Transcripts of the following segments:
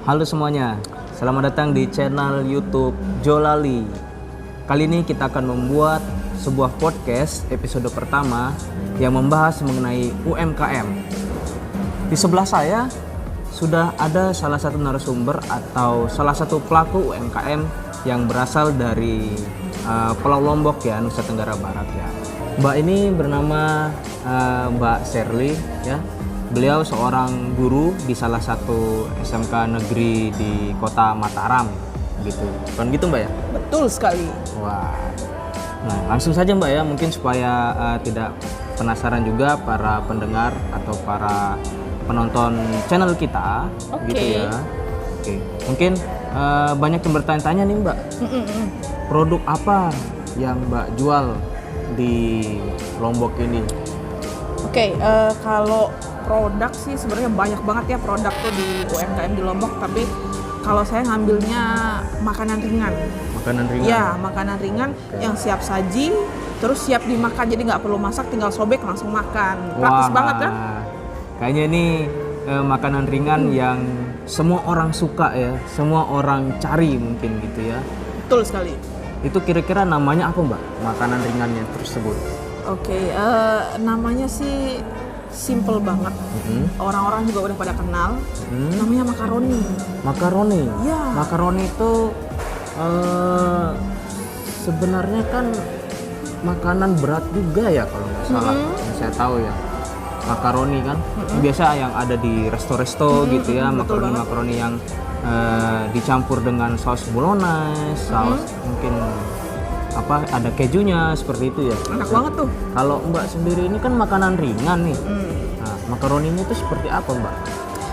Halo semuanya, selamat datang di channel YouTube Jolali. Kali ini kita akan membuat sebuah podcast episode pertama yang membahas mengenai UMKM. Di sebelah saya sudah ada salah satu narasumber atau salah satu pelaku UMKM yang berasal dari Pulau Lombok ya, Nusa Tenggara Barat ya. Mbak ini bernama Mbak Sherly ya. Beliau seorang guru di salah satu SMK negeri di kota Mataram gitu. Kan gitu Mbak ya? Betul sekali. Wah. Nah, langsung saja Mbak ya, mungkin supaya tidak penasaran juga para pendengar atau para penonton channel kita gitu ya. Oke. Mungkin banyak yang bertanya-tanya nih Mbak. Produk apa yang Mbak jual di Lombok ini? Oke, kalau produk sih sebenarnya banyak banget ya produk tuh di UMKM di Lombok, tapi kalau saya ngambilnya makanan ringan. Makanan ringan? Ya, makanan ringan yang siap saji, terus siap dimakan, jadi nggak perlu masak, tinggal sobek langsung makan. Praktis banget kan? Kayaknya ini makanan ringan yang semua orang suka ya, semua orang cari mungkin gitu ya. Betul sekali. Itu kira-kira namanya apa Mbak, makanan ringannya tersebut? Oke, namanya sih simple banget. Orang-orang juga udah pada kenal. Namanya makaroni. Makaroni? Ya. Makaroni itu sebenarnya kan makanan berat juga ya kalau nggak salah. Yang saya tahu ya. Makaroni kan biasa yang ada di resto-resto gitu ya. Makaroni yang dicampur dengan saus bolognese, saus mungkin ada kejunya seperti itu ya. Enak banget tuh. Kalau Mbak sendiri ini kan makanan ringan nih. Nah, makaroninya itu seperti apa Mbak?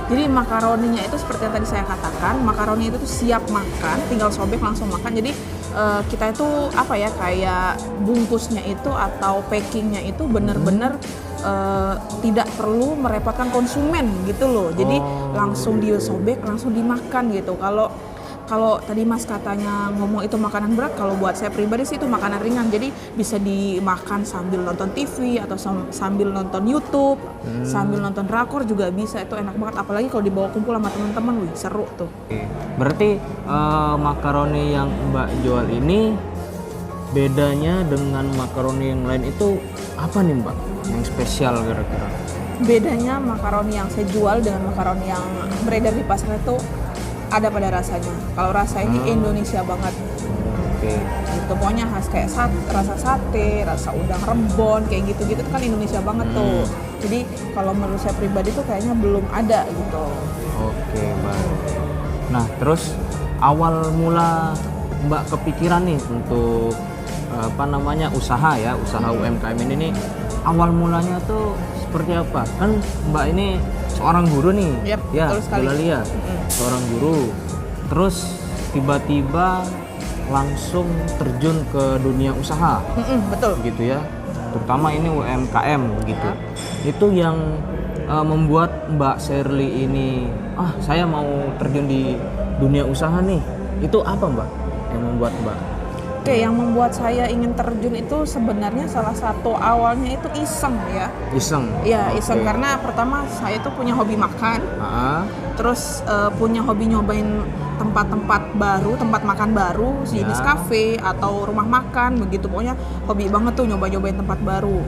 Jadi makaroninya itu seperti yang tadi saya katakan, makaroni itu tuh siap makan, tinggal sobek langsung makan. Jadi kita itu kayak bungkusnya itu atau packingnya itu benar-benar tidak perlu merepotkan konsumen gitu loh. Jadi langsung disobek, langsung dimakan gitu. Kalau tadi Mas katanya ngomong itu makanan berat, kalau buat saya pribadi sih itu makanan ringan. Jadi bisa dimakan sambil nonton TV atau sambil nonton YouTube, sambil nonton drakor juga bisa. Itu enak banget, apalagi kalau dibawa kumpul sama teman-teman, wih seru tuh. Berarti makaroni yang Mbak jual ini bedanya dengan makaroni yang lain itu apa nih Mbak? Yang spesial kira-kira? Bedanya makaroni yang saya jual dengan makaroni yang beredar di pasar itu ada pada rasanya. Kalau rasa ini Indonesia banget. Itu pokoknya khas kayak rasa sate, rasa udang rebon, kayak gitu-gitu tuh kan Indonesia banget tuh. Jadi kalau menurut saya pribadi tuh kayaknya belum ada gitu. Oke, baik. Nah, terus awal mula Mbak kepikiran nih untuk usaha UMKM ini nih, awal mulanya tuh seperti apa? Kan Mbak ini seorang guru nih, ya, Jolalia, seorang guru. Terus tiba-tiba langsung terjun ke dunia usaha, betul. Gitu ya. Terutama ini UMKM gitu. Itu yang membuat Mbak Sherly ini, saya mau terjun di dunia usaha nih. Itu apa Mbak yang membuat Mbak? Oke, yang membuat saya ingin terjun itu sebenarnya salah satu awalnya itu iseng ya. Iseng? Iya, iseng karena pertama saya tuh punya hobi makan. Terus punya hobi nyobain tempat-tempat baru, tempat makan baru, jenis kafe atau rumah makan begitu. Pokoknya hobi banget tuh nyobain tempat baru.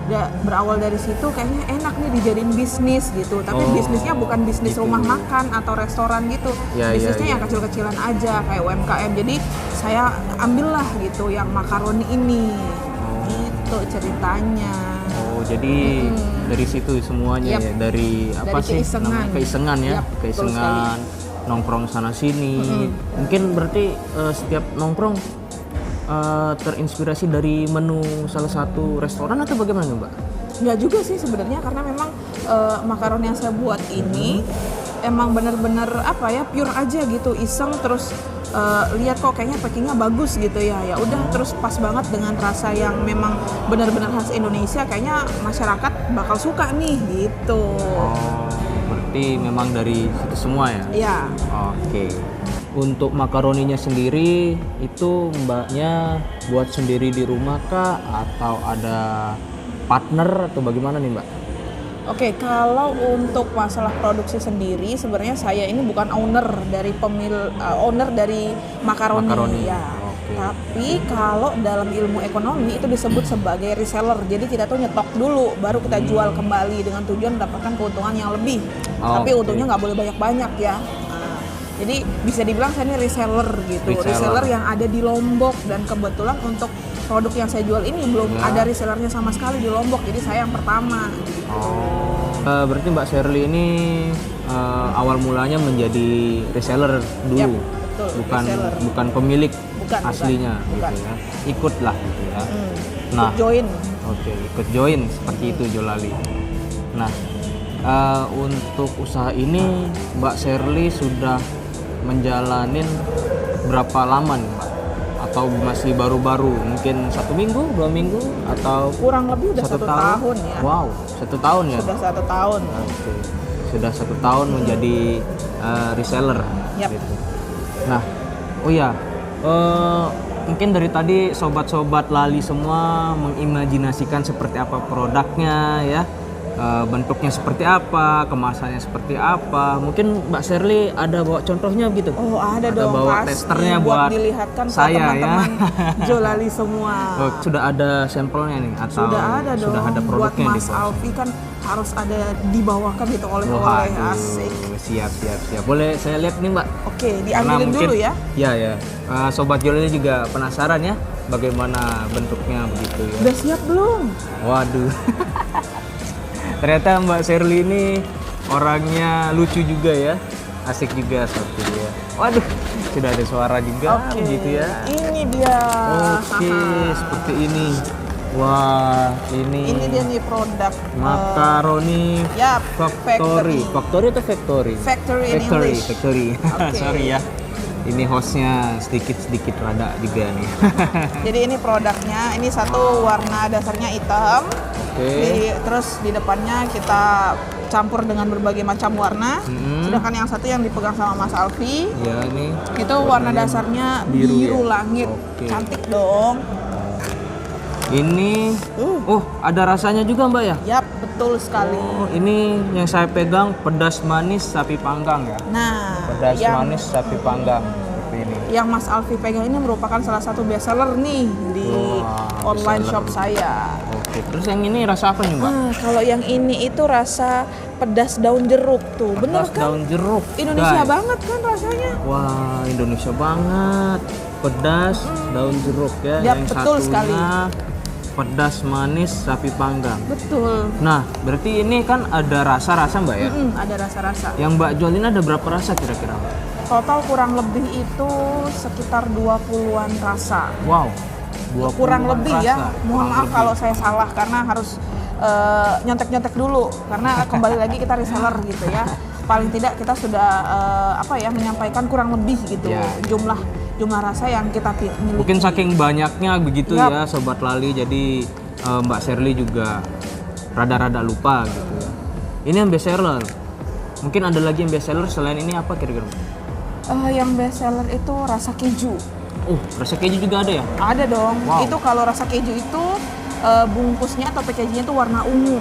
Nah, berawal dari situ kayaknya enak nih dijadiin bisnis gitu. Tapi bisnisnya bukan bisnis rumah makan atau restoran gitu. Bisnisnya yang kecil-kecilan aja kayak UMKM. Jadi saya ambillah gitu yang makaroni ini. Itu ceritanya. Jadi dari situ semuanya ya, dari apa sih? Keisengan ya, keisengan nongkrong sana sini. Mungkin berarti setiap nongkrong terinspirasi dari menu salah satu restoran atau bagaimana Mbak? Enggak juga sih sebenarnya, karena memang makaroni yang saya buat ini emang benar-benar pure aja gitu, iseng. Terus lihat kok kayaknya packingnya bagus gitu ya udah, terus pas banget dengan rasa yang memang benar-benar khas Indonesia, kayaknya masyarakat bakal suka nih gitu. Berarti memang dari situ semua ya? Iya. Oke. Untuk makaroninya sendiri itu Mbaknya buat sendiri di rumah kah atau ada partner atau bagaimana nih Mbak? Oke, kalau untuk masalah produksi sendiri, sebenarnya saya ini bukan owner dari owner dari makaroni, Makaroni. ya. Oke. Tapi kalau dalam ilmu ekonomi itu disebut sebagai reseller. Jadi kita tuh nyetok dulu, baru kita jual kembali dengan tujuan mendapatkan keuntungan yang lebih. Tapi Oke. untungnya nggak boleh banyak-banyak ya. Nah, jadi bisa dibilang saya ini reseller gitu, reseller yang ada di Lombok, dan kebetulan untuk produk yang saya jual ini belum Ya. ada resellernya sama sekali di Lombok, jadi saya yang pertama. Berarti Mbak Shirley ini awal mulanya menjadi reseller dulu, Yap, betul, reseller. bukan pemilik Bukan, aslinya bukan. gitu ya. Ikutlah gitu ya. Nah, Ikut join. oke, ikut join seperti itu Jolali. Nah, untuk usaha ini Mbak Shirley sudah menjalanin berapa lama nih Mbak? Atau masih baru-baru? Mungkin 1 minggu, 2 minggu, atau Kurang lebih udah 1 tahun ya. Wow, 1 tahun ya? Sudah 1 tahun. Oke, sudah 1 tahun menjadi reseller. Yap. Gitu. Nah, oh ya, mungkin dari tadi sobat-sobat Lali semua mengimajinasikan seperti apa produknya ya, bentuknya seperti apa, kemasannya seperti apa. Mungkin Mbak Shirley ada bawa contohnya gitu? Oh ada Ada dong, bawa pasti testernya buat buat dilihatkan ke saya ya. teman-teman Jolali semua. Oh, sudah ada sampelnya nih atau Sudah ada dong. sudah ada Buat produknya Mas Alfi kan harus ada dibawakan gitu oleh-oleh. Waduh, Asik. siap. Boleh saya lihat nih Mbak? Oke, Karena diambilin mungkin- dulu ya. Ya. Sobat Jolali juga penasaran ya bagaimana bentuknya begitu ya. Udah siap belum? Waduh. Ternyata Mbak Shirley ini orangnya lucu juga ya. Asik juga seperti ya. Waduh, sudah ada suara juga Oke, begitu ya. ini dia. Oke, Haha. seperti ini. Wah, ini Ini dia nih produk makaroni Yap, factory. Factory atau factory? Factory in English. Factory. Oke. Sorry ya. Ini hostnya sedikit rada juga nih. Jadi ini produknya, ini satu warna dasarnya hitam. Oke. Terus di depannya kita campur dengan berbagai macam warna. Sedangkan yang satu yang dipegang sama Mas Alfi Ya ini itu warna dasarnya biru, biru ya? langit. Oke. Cantik dong. ini ada rasanya juga Mbak ya? Yap, betul sekali. Oh, ini yang saya pegang pedas manis sapi panggang ya. Nah, Pedas yang manis sapi panggang seperti ini. yang Mas Alfi pegang ini merupakan salah satu best seller nih di Wah, online best shop seller. saya. Oke, terus yang ini rasa apa nih Mbak? Kalau yang ini itu rasa pedas daun jeruk tuh. Bener Pedas kan? daun jeruk. Indonesia guys. banget kan rasanya. Wah, Indonesia banget. Pedas daun jeruk ya. Yap, Yang betul satunya sekali. pedas manis sapi panggang. Betul. Nah, berarti ini kan ada rasa-rasa Mbak ya? Ada rasa-rasa. Yang Mbak jual ini ada berapa rasa kira-kira? Total kurang lebih itu sekitar 20-an rasa. Wow. 20 Kurang lebih ya. rasa. Mohon Kurang maaf lebih. kalau saya salah karena harus nyontek-nyontek dulu karena kembali lagi kita reseller gitu ya. Paling tidak kita sudah menyampaikan kurang lebih gitu Ya. jumlah rasa yang kita miliki. Mungkin saking banyaknya begitu Yap. ya Sobat Lali, jadi Mbak Shirley juga rada-rada lupa gitu ya. Ini yang best seller. Mungkin ada lagi yang best seller selain ini apa kira-kira? Yang best seller itu rasa keju. Rasa keju juga ada ya? Ada dong. Wow. Itu kalau rasa keju itu bungkusnya atau packagingnya itu warna ungu.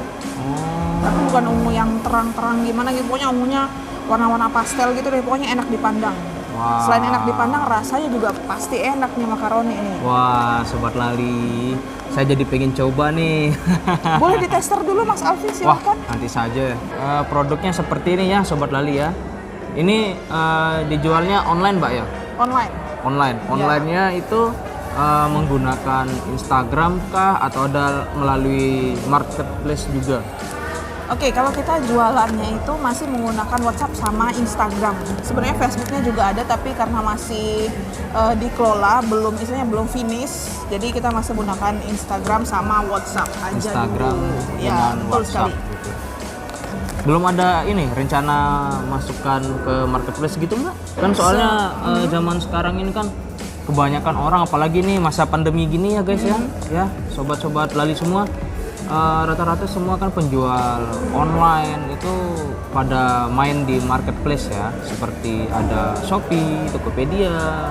Tapi bukan ungu yang terang-terang gimana gitu. Pokoknya ungunya warna-warna pastel gitu deh. Pokoknya enak dipandang. Wah. Selain enak dipandang, rasanya juga pasti enak nih makaroni ini. Wah, Sobat Lali, saya jadi pengen coba nih. Boleh ditester dulu Mas Alfi, Wah, silakan. nanti saja. Produknya seperti ini ya, Sobat Lali ya. Ini dijualnya online, Mbak ya? Online. Online. Onlinenya itu menggunakan Instagram kah atau ada melalui marketplace juga? Oke, kalau kita jualannya itu masih menggunakan WhatsApp sama Instagram. Sebenarnya Facebooknya juga ada, tapi karena masih dikelola, belum finish. Jadi kita masih menggunakan Instagram sama WhatsApp aja Instagram dulu. dengan betul WhatsApp sekali. gitu. Belum ada ini rencana masukkan ke marketplace gitu Mbak? Kan soalnya zaman sekarang ini kan kebanyakan orang, apalagi nih masa pandemi gini ya guys ya sobat-sobat Lali semua, rata-rata semua kan penjual online itu pada main di marketplace ya, seperti ada Shopee, Tokopedia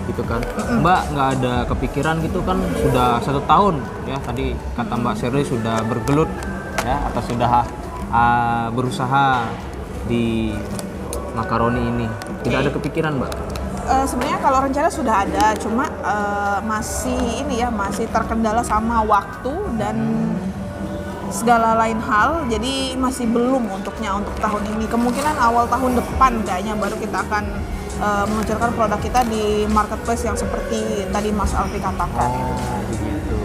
gitu kan. Mbak nggak ada kepikiran gitu kan, sudah 1 tahun ya tadi kata Mbak Shirley sudah bergelut ya, atau sudah berusaha di makaroni ini? Tidak ada kepikiran, Mbak? Sebenarnya kalau rencana sudah ada, cuma masih terkendala sama waktu dan segala lain hal, jadi masih belum untuk tahun ini. Kemungkinan awal tahun depan kayaknya baru kita akan meluncurkan produk kita di marketplace yang seperti tadi Mas Alfi katakan. Begitu.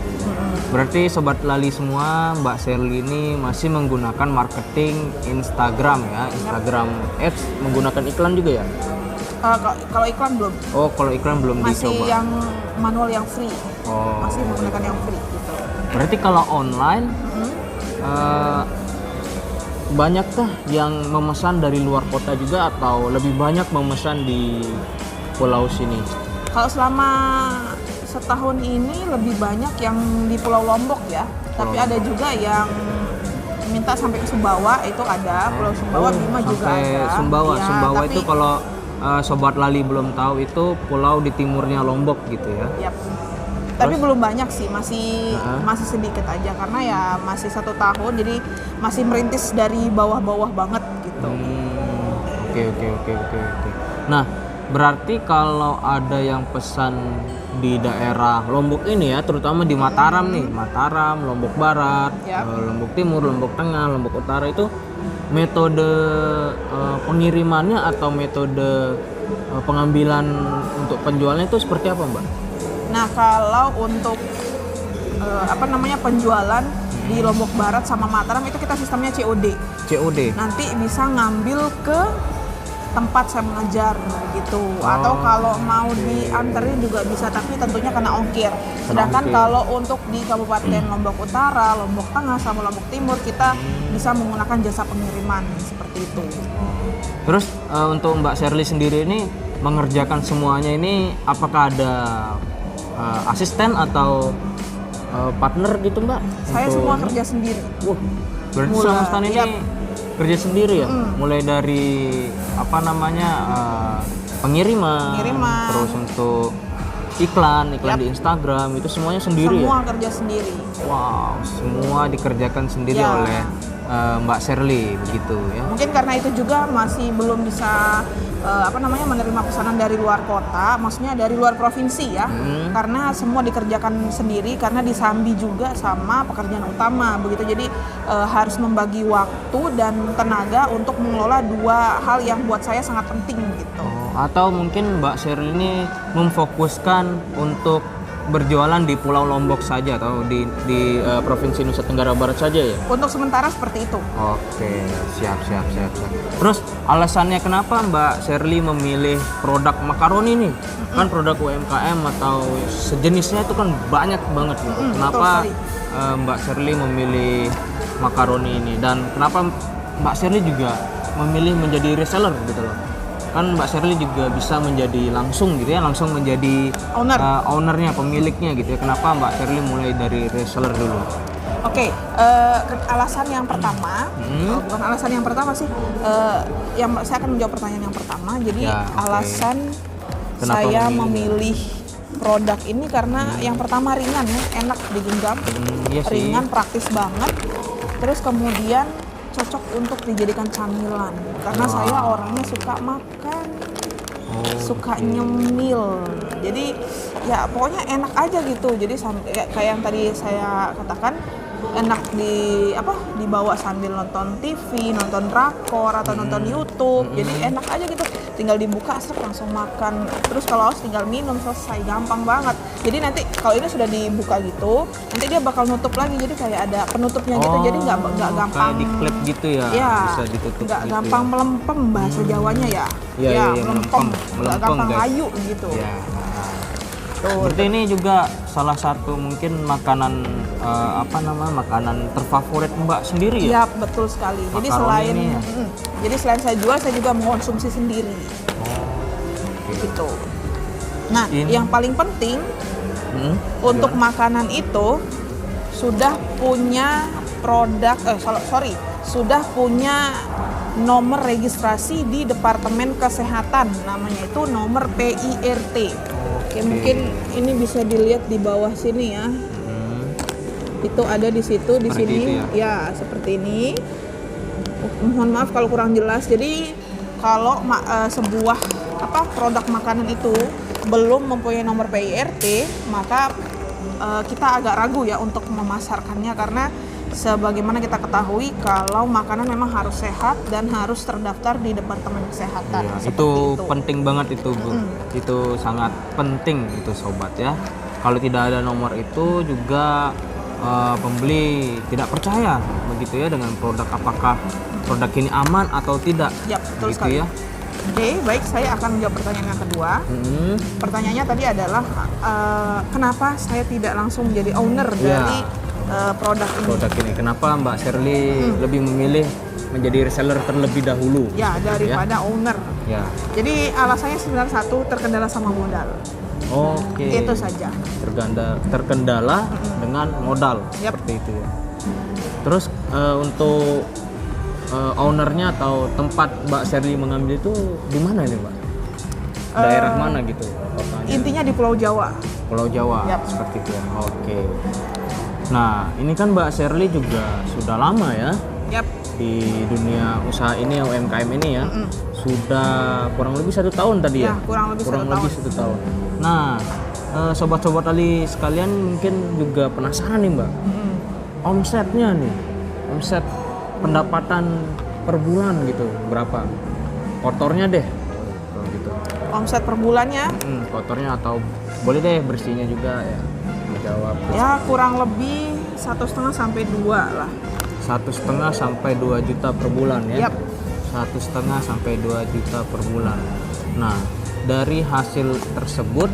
Berarti Sobat Lali semua, Mbak Sherly ini masih menggunakan marketing Instagram ya, Instagram Ads, menggunakan iklan juga ya? Kalau iklan belum. Oh, kalau iklan belum masih dicoba. yang manual yang free. Oh. Masih menggunakan yang free gitu. Berarti kalau online banyakkah yang memesan dari luar kota juga atau lebih banyak memesan di pulau sini? Kalau selama setahun ini lebih banyak yang di Pulau Lombok ya. Tapi ada juga yang minta sampai ke Sumbawa, itu ada. Pulau Sumbawa, Bima juga ada. Sumbawa, ya, Sumbawa tapi, itu kalau Sobat Lali belum tahu itu pulau di timurnya Lombok gitu ya. Yap. Tapi belum banyak sih, masih sedikit aja karena ya masih 1 tahun, jadi masih merintis dari bawah-bawah banget gitu. Oke. Nah, berarti kalau ada yang pesan di daerah Lombok ini ya, terutama di Mataram nih, Mataram, Lombok Barat, Yap. Lombok Timur, Lombok Tengah, Lombok Utara, itu metode pengirimannya atau metode pengambilan untuk penjualnya itu seperti apa, Mbak? Nah, kalau untuk penjualan di Lombok Barat sama Mataram itu kita sistemnya COD. COD. Nanti bisa ngambil ke tempat saya mengajar gitu. Atau kalau mau dianterin juga bisa, tapi tentunya kena ongkir. Sedangkan kalau untuk di Kabupaten Lombok Utara, Lombok Tengah sama Lombok Timur kita bisa menggunakan jasa pengiriman seperti itu. Terus untuk Mbak Sherly sendiri ini mengerjakan semuanya ini, apakah ada asisten atau partner gitu, Mbak? Saya semua kerja sendiri. Berarti selama setahun ini kerja sendiri ya? Mulai dari pengiriman, terus untuk iklan di Instagram itu semuanya sendiri Semua ya? kerja sendiri. Wow, semua dikerjakan sendiri oleh Mbak Sherly begitu ya? Mungkin karena itu juga masih belum bisa menerima pesanan dari luar kota, maksudnya dari luar provinsi ya. Karena semua dikerjakan sendiri karena disambi juga sama pekerjaan utama begitu. Jadi harus membagi waktu dan tenaga untuk mengelola 2 hal yang buat saya sangat penting gitu. Atau mungkin Mbak Sherly ini memfokuskan untuk berjualan di Pulau Lombok saja atau di Provinsi Nusa Tenggara Barat saja ya? Untuk sementara seperti itu. Oke, siap. Terus alasannya kenapa Mbak Sherly memilih produk makaroni nih? Kan produk UMKM atau sejenisnya itu kan banyak banget gitu. Kenapa Mbak Sherly memilih makaroni ini, dan kenapa Mbak Sherly juga memilih menjadi reseller gitu loh? Kan Mbak Sherly juga bisa menjadi langsung menjadi ownernya, pemiliknya gitu ya. Kenapa Mbak Sherly mulai dari reseller dulu? Oke, alasan yang pertama, bukan alasan yang pertama sih, saya akan menjawab pertanyaan yang pertama. Jadi alasan Kenapa saya memilih? memilih produk ini karena yang pertama ringan ya, enak digenggam, Iya sih. ringan, praktis banget. Terus kemudian cocok untuk dijadikan camilan karena saya orangnya suka makan, suka nyemil. Jadi ya pokoknya enak aja gitu. Jadi kayak yang tadi saya katakan, enak dibawa sambil nonton TV, nonton drakor atau nonton YouTube. Jadi enak aja gitu. Tinggal dibuka langsung makan. Terus kalau haus tinggal minum, selesai, gampang banget. Jadi nanti kalau ini sudah dibuka gitu, nanti dia bakal nutup lagi. Jadi kayak ada penutupnya gitu. Jadi nggak gampang. Kayak diklep gitu ya? Ya, bisa ditutup. Nggak gitu gampang ya? melempem bahasa Jawanya ya. Iya, melempem. Nggak gampang guys. layu gitu. Ya. Berarti ini juga salah satu mungkin makanan makanan terfavorit Mbak sendiri ya? Iya, betul sekali. Jadi Makaroni ini ya? Jadi selain saya jual, saya juga mengkonsumsi sendiri. Gitu. Nah, yang paling penting untuk makanan itu sudah punya sudah punya nomor registrasi di Departemen Kesehatan, namanya itu nomor PIRT. Oke, mungkin ini bisa dilihat di bawah sini ya. Itu ada di situ, di Seperti sini itu ya? Ya, seperti ini. Mohon maaf kalau kurang jelas. Jadi kalau sebuah produk makanan itu belum mempunyai nomor PIRT, maka kita agak ragu ya untuk memasarkannya, karena sebagaimana kita ketahui kalau makanan memang harus sehat dan harus terdaftar di Departemen Kesehatan. Iya, itu penting banget itu Bu. Itu sangat penting itu sobat ya. Kalau tidak ada nomor itu juga pembeli tidak percaya begitu ya dengan produk, apakah produk ini aman atau tidak. Ya, betul gitu sekali. Ya. Oke, baik, saya akan menjawab pertanyaan yang kedua. Pertanyaannya tadi adalah kenapa saya tidak langsung menjadi owner dari produk ini. Kenapa Mbak Shirley lebih memilih menjadi reseller terlebih dahulu? Ya, daripada owner. Ya. Jadi alasannya sebenarnya satu, terkendala sama modal. Oke. Itu saja. Terkendala dengan modal. Seperti itu ya. Terus untuk ownernya atau tempat Mbak Shirley mengambil itu di mana ini Mbak? Daerah mana gitu? Kotanya? Intinya di Pulau Jawa. Pulau Jawa, seperti itu ya. Oke. Nah, ini kan Mbak Shirley juga sudah lama ya di dunia usaha ini, UMKM ini ya. Sudah kurang lebih 1 tahun tadi ya? Kurang lebih 1 tahun. Nah, sobat-sobat Ali sekalian mungkin juga penasaran nih Mbak. Omsetnya nih, omset pendapatan per bulan gitu, berapa? Kotornya deh, gitu. Omset per bulannya? Kotornya atau boleh deh bersihnya juga ya. Jawab. Ya kurang lebih 1,5 sampai 2 lah. 1,5 sampai 2 juta per bulan ya. 1,5 sampai 2 juta per bulan. Nah, dari hasil tersebut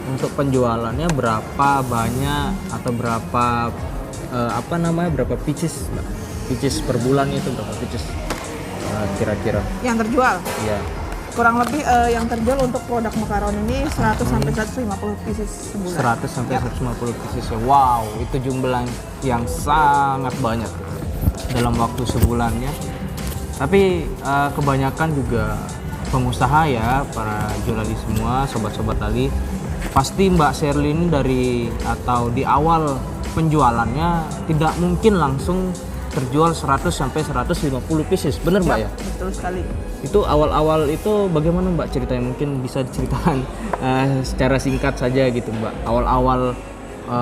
untuk penjualannya berapa banyak atau berapa berapa pieces, Mbak? Pieces per bulan itu berapa pieces kira-kira? Yang terjual? Iya. Kurang lebih yang terjual untuk produk makaroni ini 100 sampai 150 pieces sebulan. 100 sampai 150 pieces. Wow, itu jumlah yang sangat banyak dalam waktu sebulannya. Tapi kebanyakan juga pengusaha ya, para jualali semua, sobat-sobat tali, pasti Mbak Shirley ini di awal penjualannya tidak mungkin langsung terjual 100 sampai 150 pieces, bener Mbak ya? Betul sekali. Itu awal-awal itu bagaimana Mbak ceritanya? Mungkin bisa diceritakan secara singkat saja gitu Mbak. Awal-awal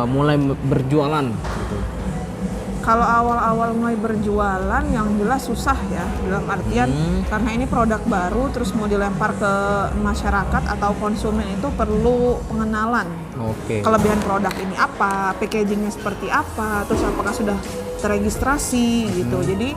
mulai berjualan gitu. Kalau awal-awal mulai berjualan yang jelas susah ya, dalam artian karena ini produk baru terus mau dilempar ke masyarakat atau konsumen itu perlu pengenalan. Oke. Kelebihan produk ini apa, packagingnya seperti apa, terus apakah sudah terregistrasi gitu. Jadi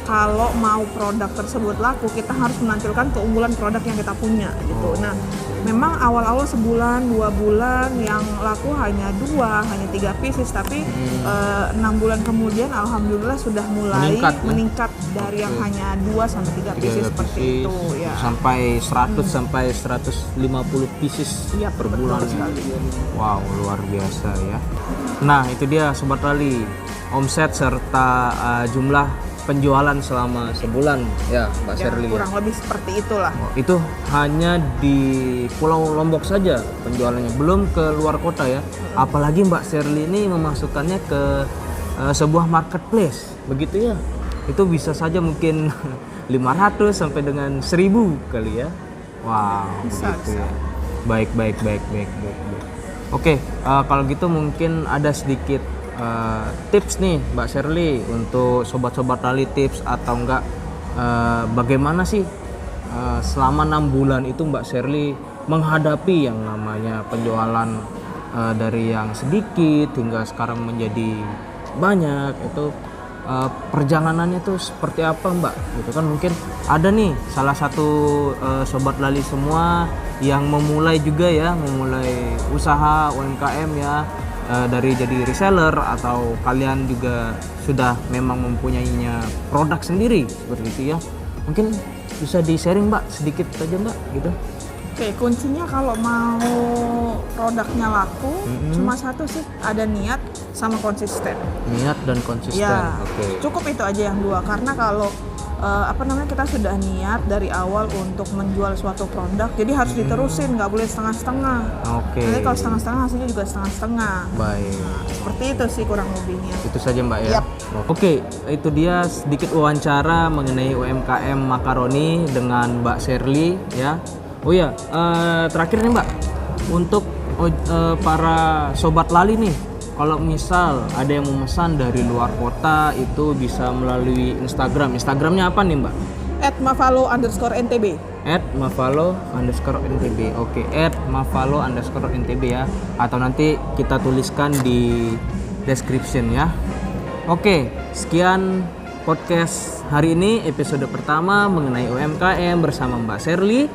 kalau mau produk tersebut laku, kita harus menampilkan keunggulan produk yang kita punya gitu. Nah, memang awal-awal sebulan, 2 bulan yang laku hanya 3 pieces, tapi 6 bulan kemudian alhamdulillah sudah mulai meningkat dari yang hanya 2 sampai 3 pieces seperti itu ya. Sampai 100 sampai 150 pieces per bulan. Wow, luar biasa ya. Nah, itu dia Sobat Rally, omset serta jumlah penjualan selama sebulan ya Mbak Shirley. Kurang lebih seperti itulah. Itu hanya di Pulau Lombok saja penjualannya, belum ke luar kota ya. Apalagi Mbak Shirley ini memasukkannya ke sebuah marketplace begitu ya. Itu bisa saja mungkin 500 sampai dengan 1000 kali ya. Wow, begitu ya. Baik. Oke, kalau gitu mungkin ada sedikit tips nih Mbak Shirley untuk sobat-sobat rally, tips atau enggak bagaimana sih selama 6 bulan itu Mbak Shirley menghadapi yang namanya penjualan dari yang sedikit hingga sekarang menjadi banyak, itu perjalanannya tuh seperti apa Mbak? Gitu kan mungkin ada nih salah satu sobat rally semua yang memulai usaha UMKM ya, dari jadi reseller atau kalian juga sudah memang mempunyainya produk sendiri seperti itu ya. Mungkin bisa di-sharing Mbak sedikit aja Mbak gitu. Oke, kuncinya kalau mau produknya laku cuma satu sih, ada niat sama konsisten. Niat dan konsisten. Ya, Oke. cukup itu aja yang 2, karena kalau kita sudah niat dari awal untuk menjual suatu produk, jadi harus diterusin, nggak boleh setengah-setengah. Oke. Nanti kalau setengah-setengah hasilnya juga setengah-setengah. Baik. Nah, seperti itu sih kurang lebihnya. Itu saja Mbak ya. Yap. Oke, itu dia sedikit wawancara mengenai UMKM makaroni dengan Mbak Sherly ya. Oh ya, terakhir nih Mbak, untuk para sobat Lali nih, kalau misal ada yang memesan dari luar kota itu bisa melalui Instagram. Instagramnya apa nih Mbak? @mavalo_ntb. @mavalo_ntb. Oke, @mavalo_ntb ya. Atau nanti kita tuliskan di description ya. Oke, sekian podcast hari ini, episode pertama mengenai UMKM bersama Mbak Sherly.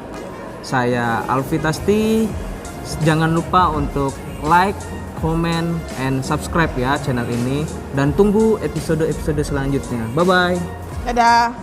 Saya Alfi Tasti. Jangan lupa untuk like, comment, and subscribe ya channel ini. Dan tunggu episode-episode selanjutnya. Bye-bye. Dadah.